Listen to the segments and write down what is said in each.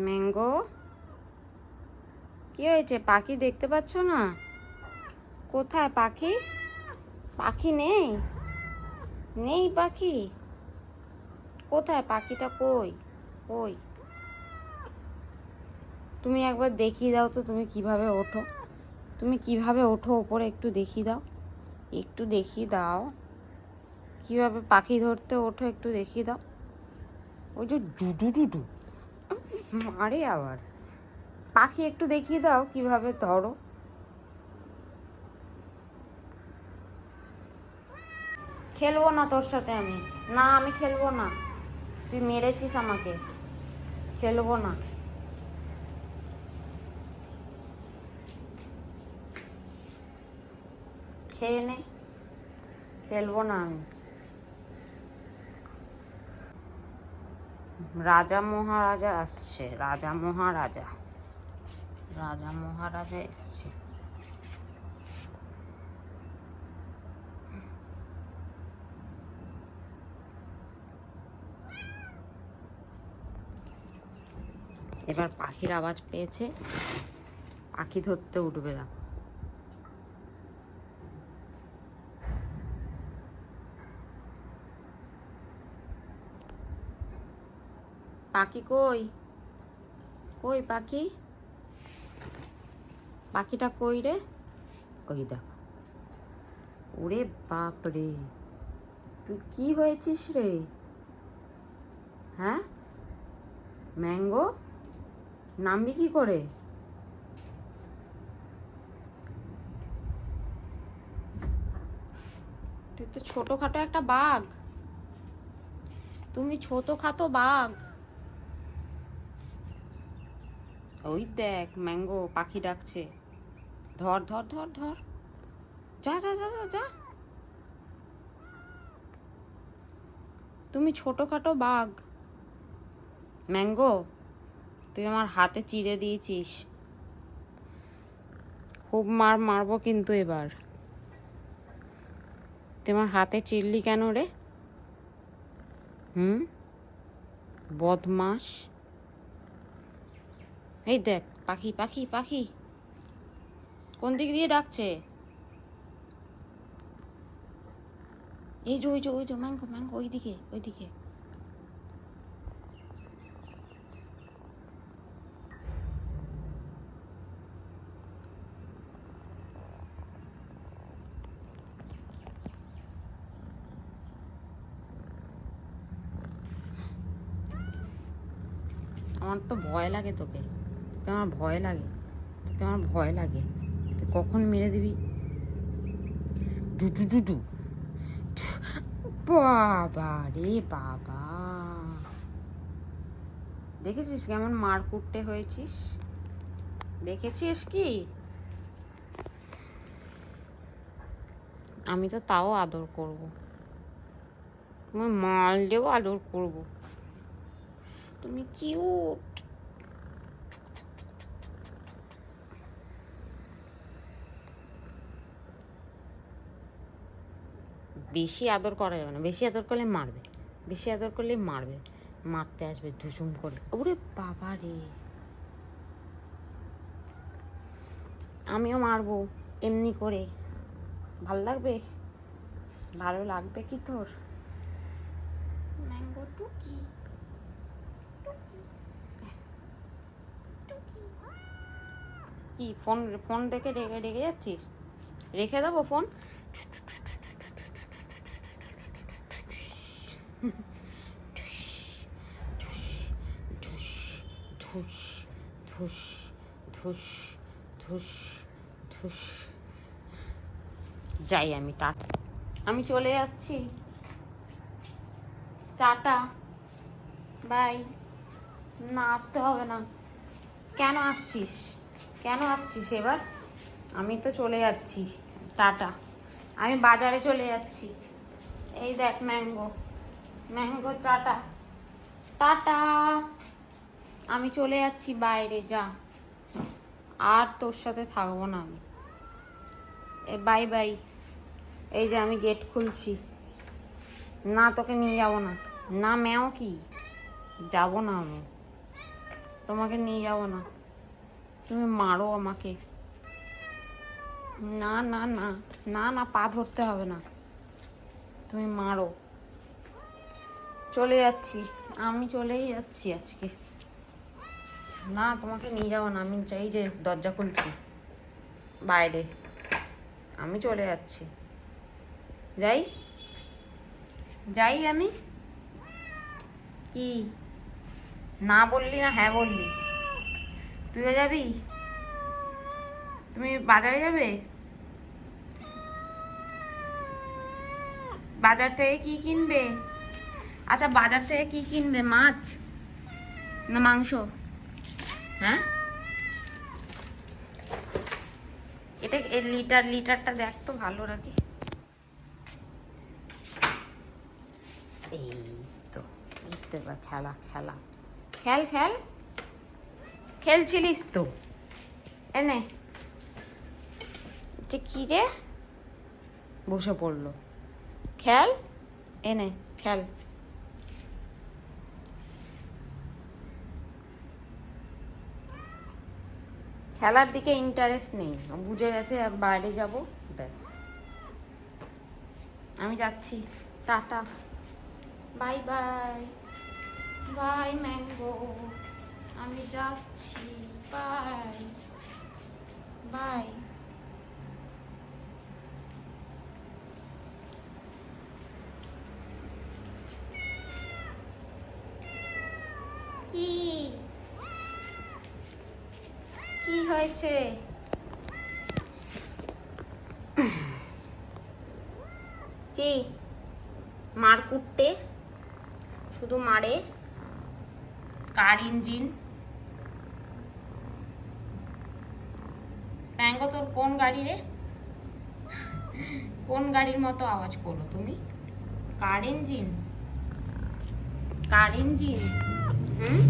Mango, কি হয়েছে? পাখি দেখতে পাচ্ছ না? কোথায় পাখি? পাখি নেই, নেই পাখি। কোথায় পাখিটা? কই কই? তুমি একবার দেখিয়ে দাও তো, তুমি কিভাবে ওঠো। তুমি কিভাবে ওঠো ওপরে, একটু দেখিয়ে দাও, একটু দেখিয়ে দাও কিভাবে পাখি ধরতে ওঠো, একটু দেখিয়ে দাও। ওই যে ডুডু ডুডু মারে আবার। পাখি একটু দেখিয়ে দাও কিভাবে ধরো। খেলবো না তোর সাথে আমি, না আমি খেলবো না। তুই মেরেছিস আমাকে, খেলবো না। খেয়ে নে, খেলবো না আমি। রাজা মহারাজা আসছে, রাজা মহারাজা, রাজা মহারাজা এসছে। এবার পাখির আওয়াজ পেয়েছে, পাখি ধরতে উঠবে। দেখো পাখি কই, কই পাখি? পাখিটা কই রে? ওই দেখো। ওরে বাপ রে, তুই কি হয়েছিস রে? হ্যাঁ ম্যাঙ্গো, নামবি কি করে? তুই তো ছোটখাটো একটা বাঘ, তুমি ছোটখাটো বাঘ। ওই দেখ ম্যাঙ্গো, পাখি ডাকছে। ধর ধর ধর ধর, যা যা যা যা যা। তুমি ছোটখাটো বাঘ। ম্যাঙ্গো, তুই আমার হাতে চিড়ে দিয়েছিস, খুব মার মারবো কিন্তু এবার। তুই আমার হাতে চিড়লি কেন রে? বদমাস। এই দেখ পাখি, পাখি পাখি কোন দিক দিয়ে ডাকছে? এই যে ওই যে ওই যে ম্যাঙ্গো, ম্যাঙ্গো ওইদিকে ওইদিকে। আমার তো ভয় লাগে তোকে, তোকে আমার ভয় লাগে, তোকে আমার ভয় লাগে। তুই কখন মেরে দিবি? ডুডু ডুডু, বাবা রে বাবা। দেখেছিস কেমন মার কুটতে হয়েছিস? দেখেছিস কি? আমি তো তাও আদর করব, তুমি মারলেও আদর করব। তুমি কিউট। বেশি আদর করা যাবে না, বেশি আদর করলে মারবে, বেশি আদর করলে মারবে, মারতে আসবে ধুসুম করে। ওরে বাবা রে, আমিও মারবো এমনি করে। ভাল লাগবে? ভালো লাগবে কি তোর? ম্যাঙ্গো টুকি, কি ফোন, ফোন দেখে রেগে রেগে যাচ্ছিস? রেখে দেবো ফোন? ধুস ধুস ধুস ধুস ধুস। যাই আমি, টাটা, আমি চলে যাচ্ছি, টাটা বাই। না আসতে হবে না। কেন আসছিস, কেন আসছিস এবার? আমি তো চলে যাচ্ছি, টাটা। আমি বাজারে চলে যাচ্ছি। এই দেখ ম্যাঙ্গো, ম্যাঙ্গো টাটা, টাটা। আমি চলে যাচ্ছি বাইরে, যা। আর তোর সাথে থাকবো না আমি। Bye bye. এই যে আমি গেট খুলছি। না তোকে নিয়ে যাবো না, না ম্যাও কি, যাবো না আমি। তোমাকে নিয়ে যাবো না, তুমি মারো আমাকে। না না না না না, পা ধরতে হবে না, তুমি মারো। চলে যাচ্ছি, আমি চলেই যাচ্ছি আজকে। না, তোমাকে নিয়ে যাবো না, আমি চাই যে দরজা খুলছি বাইরে, আমি চলে যাচ্ছি। যাই যাই আমি। কি না বললি না হ্যাঁ বললি? তুইও যাবি? তুমি বাজারে যাবে? বাজার থেকে কি কিনবে? আচ্ছা, বাজার থেকে কি কিনবে? মাছ না মাংস? হ্যাঁ, এটা লিটারটা দেখ তো ভালো রাখি। এই তো, বুঝতে পার, খেলা খেলা খেল খেল, খেলছিলিস তো। এনে কি রে, বসে পড়লো। খেল, এনে খেল। খেলার দিকে ইন্টারেস্ট নেই, বুঝে গেছে বাইরে যাব, ব্যাস। আমি যাচ্ছি, tata, bye bye, bye mango, আমি যাচ্ছি, বাই বাই। কি কি হয়েছে? কি মার কুটতে, শুধু মারে। কার ইঞ্জিন? ম্যাঙ্গো, তোর কোন গাড়ি রে? কোন গাড়ির মতো আওয়াজ করো তুমি? কার ইঞ্জিন? কার ইঞ্জিন? হুম,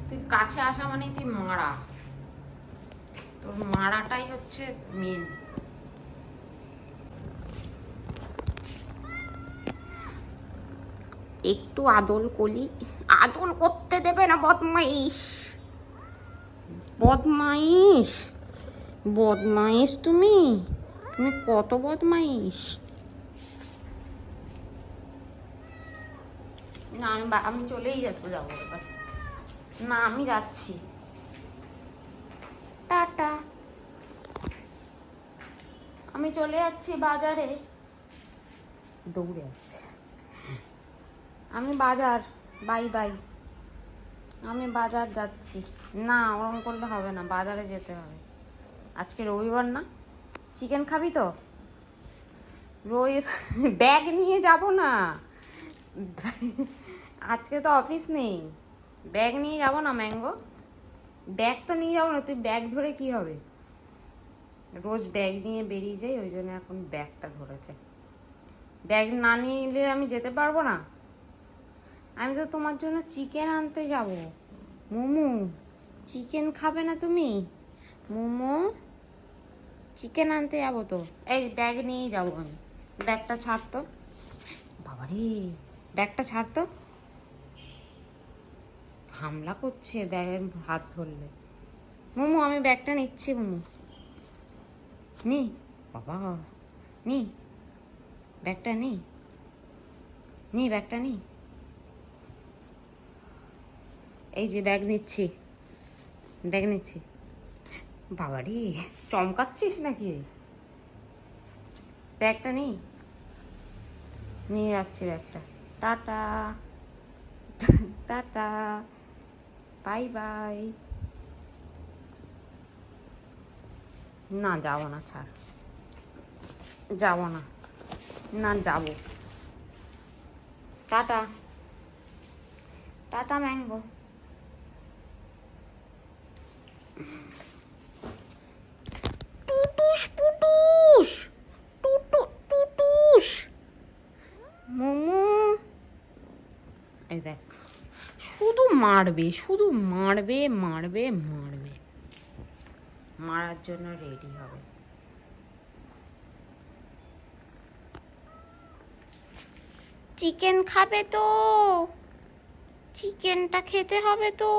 তুই কাছে আসা মানে তুই মারা, তোর মারাটাই হচ্ছে মেন। একটু আদল কলি, আদল করতে দেবে না, বদমাইশ বদমাইশ বদমাইশ, তুমি তুমি কত বদমাইশ। না, আমি চলেই যাবো এবার। না, আমি যাচ্ছি, টাটা, আমি চলে যাচ্ছি বাজারে। দৌড়ে আসছে, আমি বাজার, বাই বাই, আমি বাজার যাচ্ছি। না, ওরকম করলে হবে না, বাজারে যেতে হবে। আজকে রবিবার না, চিকেন খাবি তো? ব্যাগ নিয়ে যাব না, আজকে তো অফিস নেই, ব্যাগ নিয়ে যাব না ম্যাঙ্গো, ব্যাগ তো নিয়ে যাবো না, তুই ব্যাগ ধরে কি হবে? রোজ ব্যাগ নিয়ে বেরিয়ে যাই, ওই জন্য এখন ব্যাগটা ধরেছে। ব্যাগ না নিলে আমি যেতে পারবো না। আমি তো তোমার জন্য চিকেন আনতে যাব। মোমো, চিকেন খাবে না তুমি? মোমো, চিকেন আনতে যাবো তো, এই ব্যাগ নিয়েই যাবো আমি। ব্যাগটা ছাড়তো, বাবারে, ব্যাগটা ছাড়তো, হামলা করছে ব্যাগের হাত ধরলে। মোমো, আমি ব্যাগটা নিচ্ছি, মোমো নি, বাবা নি, ব্যাগটা নি, ব্যাগটা নি, এই যে ব্যাগ নিচ্ছি, ব্যাগ নিচ্ছি। বাবারে, চমকাচ্ছিস নাকি? ব্যাগটা নিয়ে যাচ্ছি ব্যাগটা, টাটা, টাটা, বাই বাই। না, যাবো না, ছাড়, যাবো না, না যাবো, tata, tata mango. টুটুস Putus, টুটুস momo, এই দেখ, শুধু মারবে, শুধু মারবে মারবে মারবে, মারার জন্য রেডি হবে। চিকেন খাবে তো? চিকেনটা খেতে হবে তো।